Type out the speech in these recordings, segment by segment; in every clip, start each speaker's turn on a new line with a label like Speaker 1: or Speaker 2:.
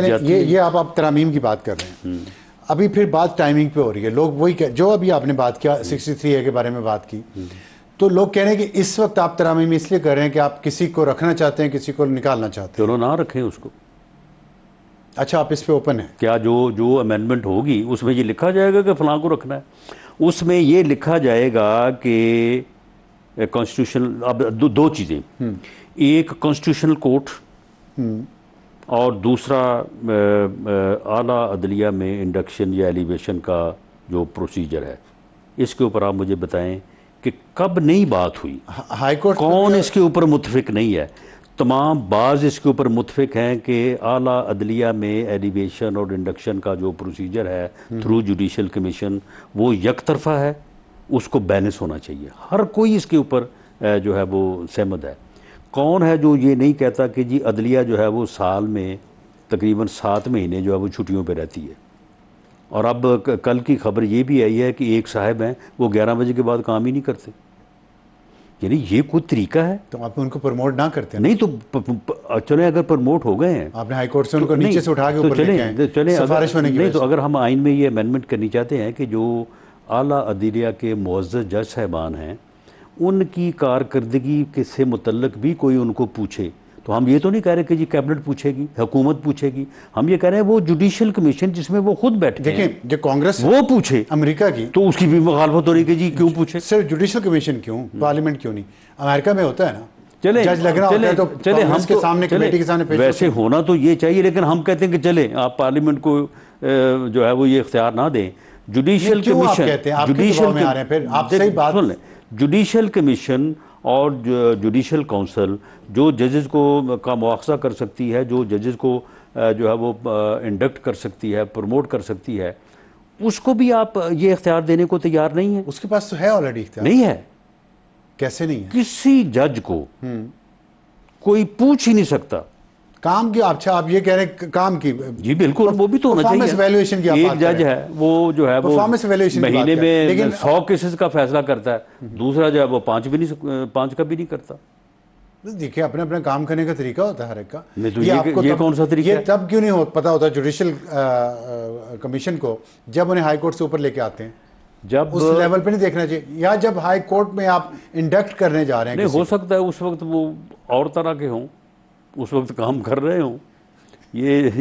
Speaker 1: ये आप तरामीम की बात कर रहे हैं। अभी फिर बात टाइमिंग पे हो रही है। लोग वही जो अभी आपने बात किया 63A के बारे में बात की, तो लोग कह रहे हैं कि इस वक्त आप तरामीम इसलिए कर रहे हैं कि आप किसी को रखना चाहते हैं, किसी को निकालना चाहते हैं।
Speaker 2: चलो ना रखें उसको।
Speaker 1: अच्छा, आप इस पे ओपन है?
Speaker 2: क्या जो अमेंडमेंट होगी उसमें ये लिखा जाएगा कि फलां को रखना है? उसमें ये लिखा जाएगा कि कॉन्स्टिट्यूशन, अब दो चीज़ें, एक कॉन्स्टिट्यूशनल कोर्ट और दूसरा आला अदलिया में इंडक्शन या एलिवेशन का जो प्रोसीजर है। इसके ऊपर आप मुझे बताएं कि कब नई बात हुई,
Speaker 1: हाई कोर्ट
Speaker 2: कौन इसके ऊपर मुतफिक नहीं है? तमाम बाज़ इसके ऊपर मुतफिक हैं कि आला अदलिया में एलिवेशन और इंडक्शन का जो प्रोसीजर है थ्रू जुडिशल कमीशन वो एक तरफा है, उसको बैलेंस होना चाहिए। हर कोई इसके ऊपर जो है वो सहमत है। कौन है जो ये नहीं कहता कि जी अदलिया जो है वो साल में तकरीबन 7 महीने जो है वो छुट्टियों पे रहती है? और अब कल की खबर ये भी आई है कि एक साहब हैं वो 11 बजे के बाद काम ही नहीं करते। यानी ये कोई तरीका है?
Speaker 1: तो आप उनको प्रमोट ना करते हैं?
Speaker 2: नहीं तो चले, अगर प्रमोट हो गए हैं
Speaker 1: आपने हाई कोर्ट से उनको नीचे से उठा के ऊपर लेके आए,
Speaker 2: चले
Speaker 1: सिफारिश होने की
Speaker 2: नहीं तो अगर हम आइन में ये अमेंडमेंट करनी चाहते हैं कि जो आला अदलिया के मुअज़्ज़ज़ जज साहबान हैं उनकी कारकर्दगी के से मुतल्लक भी कोई उनको पूछे, तो हम ये तो नहीं कह रहे कि जी कैबिनेट पूछेगी, हुकूमत पूछेगी। हम ये कह रहे हैं वो जुडिशल कमीशन जिसमें वो खुद बैठे हैं,
Speaker 1: देखें जो कांग्रेस
Speaker 2: वो पूछे
Speaker 1: अमेरिका की,
Speaker 2: तो उसकी भी मुखालफत हो रही कि जी क्यों पूछे?
Speaker 1: सिर्फ जुडिशल कमीशन क्यों, पार्लियामेंट क्यों नहीं? अमेरिका में होता है ना,
Speaker 2: चले
Speaker 1: जज लगना होता है तो
Speaker 2: चले हम
Speaker 1: के सामने, कमेटी के सामने पेश
Speaker 2: वैसे होना तो ये चाहिए, लेकिन हम कहते हैं कि चले आप पार्लियामेंट को जो है वो ये इख्तियार ना दें। जुडिशल कमीशन, जुडिशल कमीशन और जुडिशल काउंसिल जो जजेस को का मुआवजा कर सकती है, जो जजेस को जो है वो इंडक्ट कर सकती है, प्रमोट कर सकती है, उसको भी आप ये इख्तियार देने को तैयार नहीं है।
Speaker 1: उसके पास तो है ऑलरेडी इख्तियार।
Speaker 2: नहीं है?
Speaker 1: कैसे नहीं है?
Speaker 2: किसी जज को कोई पूछ ही नहीं सकता
Speaker 1: काम की। अच्छा, आप ये कह रहे हैं काम की? जी
Speaker 2: बिल्कुल, वो भी तो होना चाहिए।
Speaker 1: वैल्यूएशन की
Speaker 2: एक जज है वो जो है वो महीने में 100 केसेस का फैसला करता है, दूसरा जो है वो 5 का भी नहीं करता।
Speaker 1: देखिए, अपने अपने काम करने का तरीका होता है हर एक का।
Speaker 2: नहीं तो ये कौन सा तरीका है?
Speaker 1: तब क्यों नहीं पता होता जुडिशल कमीशन को जब उन्हें हाई कोर्ट से ऊपर लेके आते हैं? जब उस लेवल पे नहीं देखना चाहिए, या जब हाई कोर्ट में आप इंडक्ट करने जा रहे हैं?
Speaker 2: नहीं, हो सकता है उस वक्त वो और तरह के हों, उस वक्त काम कर रहे हों। ये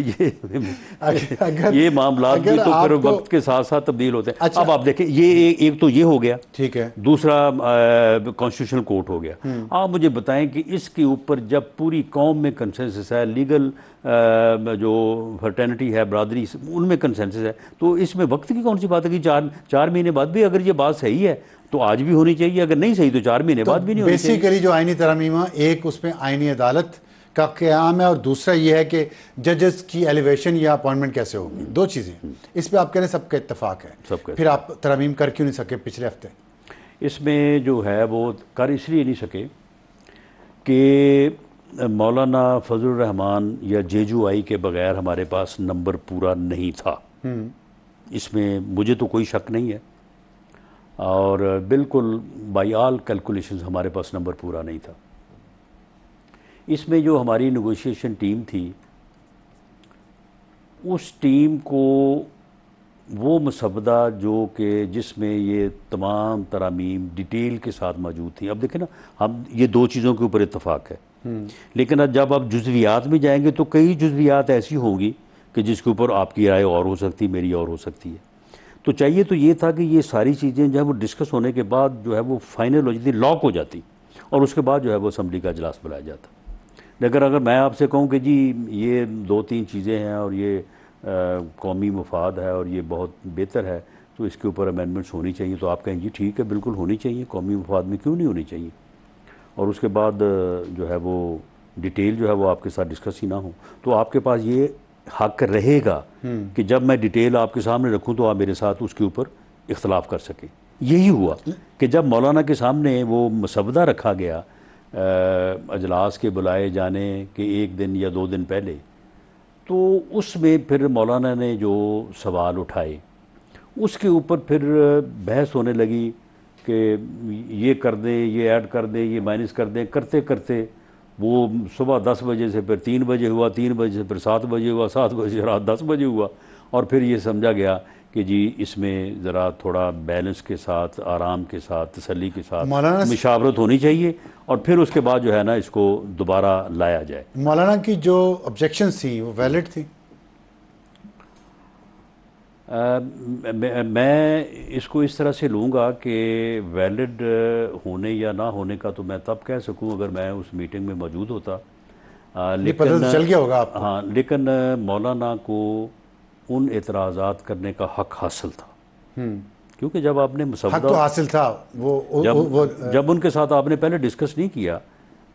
Speaker 2: मामला भी तो फिर वक्त के साथ साथ तब्दील होते हैं। अच्छा, अब आप देखें, ये एक तो ये हो गया, ठीक है, दूसरा कॉन्स्टिट्यूशनल कोर्ट हो गया। आप मुझे बताएं कि इसके ऊपर जब पूरी कौम में कंसेंसस है, लीगल जो फर्टर्निटी है, बरादरी, उनमें कंसेंसस है, तो इसमें वक्त की कौन सी बात है कि 4 महीने बाद भी अगर ये बात सही है तो आज भी होनी चाहिए, अगर नहीं सही तो 4 महीने बाद भी नहीं होनी चाहिए।
Speaker 1: बेसिकली जो आईनी तरमीम, एक उसमें आईनी अदालत का क़याम है और दूसरा ये है कि जजेस की एलिवेशन या अपॉइंटमेंट कैसे होगी। दो चीज़ें इस पे आप कह रहे हैं सबका इत्तेफाक है। फिर आप तरमीम कर क्यों नहीं सके पिछले हफ्ते?
Speaker 2: इसमें जो है वो कर इसलिए नहीं सके कि मौलाना फजलुर रहमान या JUI के बगैर हमारे पास नंबर पूरा नहीं था। इसमें मुझे तो कोई शक नहीं है, और बिल्कुल बाई ऑल कैलकुलेशंस हमारे पास नंबर पूरा नहीं था। इसमें जो हमारी नेगोशिएशन टीम थी, उस टीम को वो मसवदा जो कि जिसमें ये तमाम तरामीम डिटेल के साथ मौजूद थी। अब देखें ना, हम ये दो चीज़ों के ऊपर इत्तफाक है, लेकिन जब आप जुज़वियात में जाएंगे तो कई जुज़वियात ऐसी होंगी कि जिसके ऊपर आपकी राय और हो सकती है, मेरी और हो सकती है। तो चाहिए तो ये था कि ये सारी चीज़ें जब वो डिस्कस होने के बाद जो है वो फाइनल हो जाती, लॉक हो जाती, और उसके बाद जो है वो असम्बली का इजलास बुलाया जाता। लेकिन अगर मैं आपसे कहूँ कि जी ये 2-3 चीज़ें हैं और ये कौमी मफाद है और ये बहुत बेहतर है, तो इसके ऊपर अमेंडमेंट्स होनी चाहिए, तो आप कहें जी ठीक है, बिल्कुल होनी चाहिए, कौमी मफाद में क्यों नहीं होनी चाहिए। और उसके बाद जो है वो डिटेल जो है वो आपके साथ डिस्कस ही ना हो, तो आपके पास ये हक रहेगा कि जब मैं डिटेल आपके सामने रखूं तो आप मेरे साथ उसके ऊपर इख्तलाफ कर सकें। यही हुआ कि जब मौलाना के सामने वो मसवदा रखा गया अजलास के बुलाए जाने के 1 दिन या 2 दिन पहले, तो उसमें फिर मौलाना ने जो सवाल उठाए उसके ऊपर फिर बहस होने लगी कि ये कर दें, ये ऐड कर दें, ये माइनस कर दें, करते करते वो सुबह 10 बजे से फिर 3 बजे हुआ, 3 बजे से फिर 7 बजे हुआ, 7 बजे से रात 10 बजे हुआ, और फिर ये समझा गया कि जी इसमें ज़रा थोड़ा बैलेंस के साथ, आराम के साथ, तसल्ली के साथ
Speaker 1: मौलाना
Speaker 2: मुशावरत होनी चाहिए, और फिर उसके बाद जो है ना इसको दोबारा लाया जाए।
Speaker 1: मौलाना की जो ऑब्जेक्शंस थी वो वैलिड थी?
Speaker 2: मैं इसको इस तरह से लूँगा कि वैलिड होने या ना होने का तो मैं तब कह सकूँ अगर मैं उस मीटिंग में मौजूद होता।
Speaker 1: ये पता तो चल गया होगा आपको।
Speaker 2: हाँ, लेकिन मौलाना को उन एतराज़ात करने का हक हासिल था, क्योंकि जब आपने
Speaker 1: हक
Speaker 2: मुसव्वदा
Speaker 1: तो हासिल था,
Speaker 2: जब उनके साथ आपने पहले डिस्कस नहीं किया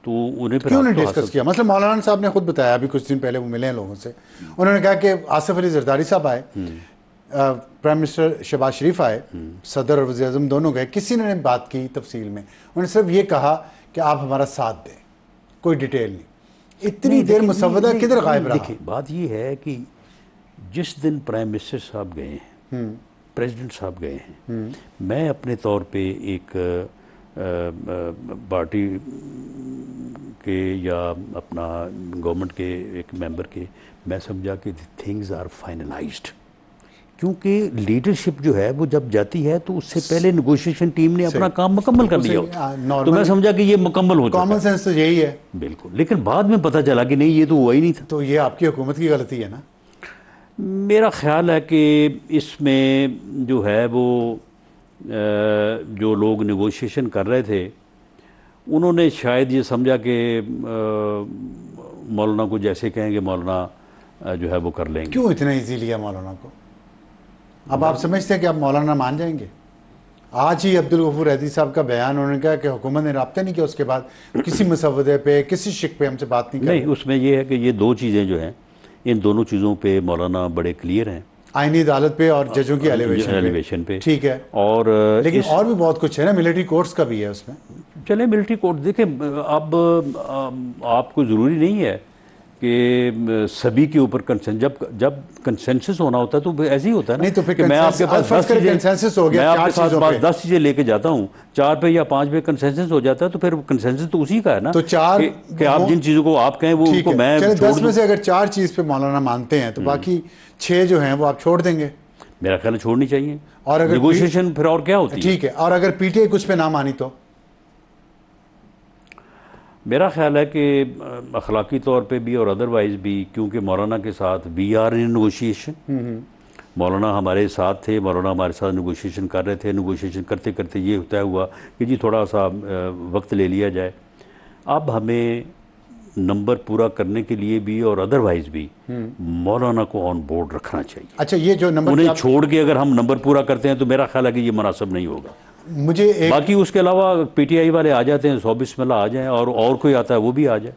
Speaker 2: तो उन्हें फिर
Speaker 1: क्यों
Speaker 2: हक
Speaker 1: नहीं
Speaker 2: तो
Speaker 1: डिस्कस
Speaker 2: हासिल।
Speaker 1: किया? मतलब मौलाना साहब ने खुद बताया, अभी कुछ दिन पहले वो मिले हैं लोगों से, उन्होंने कहा कि आसिफ अली जरदारी साहब आए, प्राइम मिनिस्टर शहबाज शरीफ आए, सदर और वज़ीर आज़म दोनों गए, किसी ने बात की तफसील में, उन्होंने सिर्फ ये कहा कि आप हमारा साथ दें, कोई डिटेल नहीं। इतनी देर मुसव्वदा किधर गायब रहा?
Speaker 2: देखिए, बात ये है कि जिस दिन प्राइम मिनिस्टर साहब गए हैं, प्रेसिडेंट साहब गए हैं, मैं अपने तौर पे एक पार्टी के या अपना गवर्नमेंट के एक मेंबर के, मैं समझा कि थिंग्स आर फाइनलाइज्ड, क्योंकि लीडरशिप जो है वो जब जाती है तो उससे पहले नेगोशिएशन टीम ने अपना काम मुकम्मल कर लिया होता, तो मैं समझा कि ये मुकम्मल हो चुका है।
Speaker 1: कॉमन सेंस तो यही है।
Speaker 2: बिल्कुल, लेकिन बाद में पता चला कि नहीं, ये तो हुआ ही नहीं था।
Speaker 1: तो ये आपकी हुकूमत की गलती है ना?
Speaker 2: मेरा ख्याल है कि इसमें जो है वो जो लोग नेगोशिएशन कर रहे थे उन्होंने शायद ये समझा कि मौलाना को जैसे कहेंगे मौलाना जो है वो कर लेंगे।
Speaker 1: क्यों इतना इजी लिया मौलाना को? अब आप समझते हैं कि आप मौलाना मान जाएंगे? आज ही अब्दुल गफूर हैदी साहब का बयान, उन्होंने कहा कि हुकूमत ने राब्ता नहीं किया उसके बाद किसी मसवदे पे, किसी शिक पे हमसे बात नहीं
Speaker 2: नहीं, उसमें ये है कि ये दो चीज़ें जो हैं, इन दोनों चीज़ों पे मौलाना बड़े क्लियर हैं,
Speaker 1: आईनी अदालत पे और जजों की एलिवेशन पे। ठीक है,
Speaker 2: और
Speaker 1: लेकिन और भी बहुत कुछ है ना, मिलिट्री कोर्ट्स का भी है उसमें।
Speaker 2: चले मिलिट्री कोर्ट देखें, अब आपको ज़रूरी नहीं है कि सभी के ऊपर जब कंसेंसस होना होता है तो ऐसे ही होता है ना।
Speaker 1: नहीं तो फिर
Speaker 2: कि मैं आपके पास 10 चीज़ें,
Speaker 1: कंसेंसस हो गया,
Speaker 2: मैं आपके पास 10 चीज़ें लेके जाता हूँ, 4 पे या 5 पे कंसेंसस हो जाता है, तो फिर कंसेंसस तो उसी का है ना।
Speaker 1: तो 4
Speaker 2: कि आप जिन चीज़ों को आप कहें वो उनको मैं
Speaker 1: 10 में से अगर 4 चीज़ पे मौलाना मानते हैं तो बाकी 6 जो हैं वो आप छोड़ देंगे?
Speaker 2: मेरा ख्याल छोड़नी चाहिए।
Speaker 1: और अगर
Speaker 2: नेगोशिएशन फिर और क्या होती है?
Speaker 1: ठीक है, और अगर पीटीआई कुछ पे ना मानी तो?
Speaker 2: मेरा ख्याल है कि अखलाकी तौर पे भी और अदरवाइज़ भी, क्योंकि मौलाना के साथ वी आर इन नेगोशिएशन, मौलाना हमारे साथ थे, मौलाना हमारे साथ नेगोशिएशन कर रहे थे, नेगोशिएशन करते करते ये तय हुआ कि जी थोड़ा सा वक्त ले लिया जाए। अब हमें नंबर पूरा करने के लिए भी और अदरवाइज़ भी मौलाना को ऑन बोर्ड रखना चाहिए।
Speaker 1: अच्छा, ये जो नंबर
Speaker 2: उन्हें छोड़ के अगर हम नंबर पूरा करते हैं तो मेरा ख्याल है कि ये मुनासिब नहीं होगा।
Speaker 1: मुझे
Speaker 2: बाकी उसके अलावा पीटीआई वाले आ जाते हैं, 100 बिस्मिल्लाह आ जाएं, और कोई आता है वो भी आ जाए।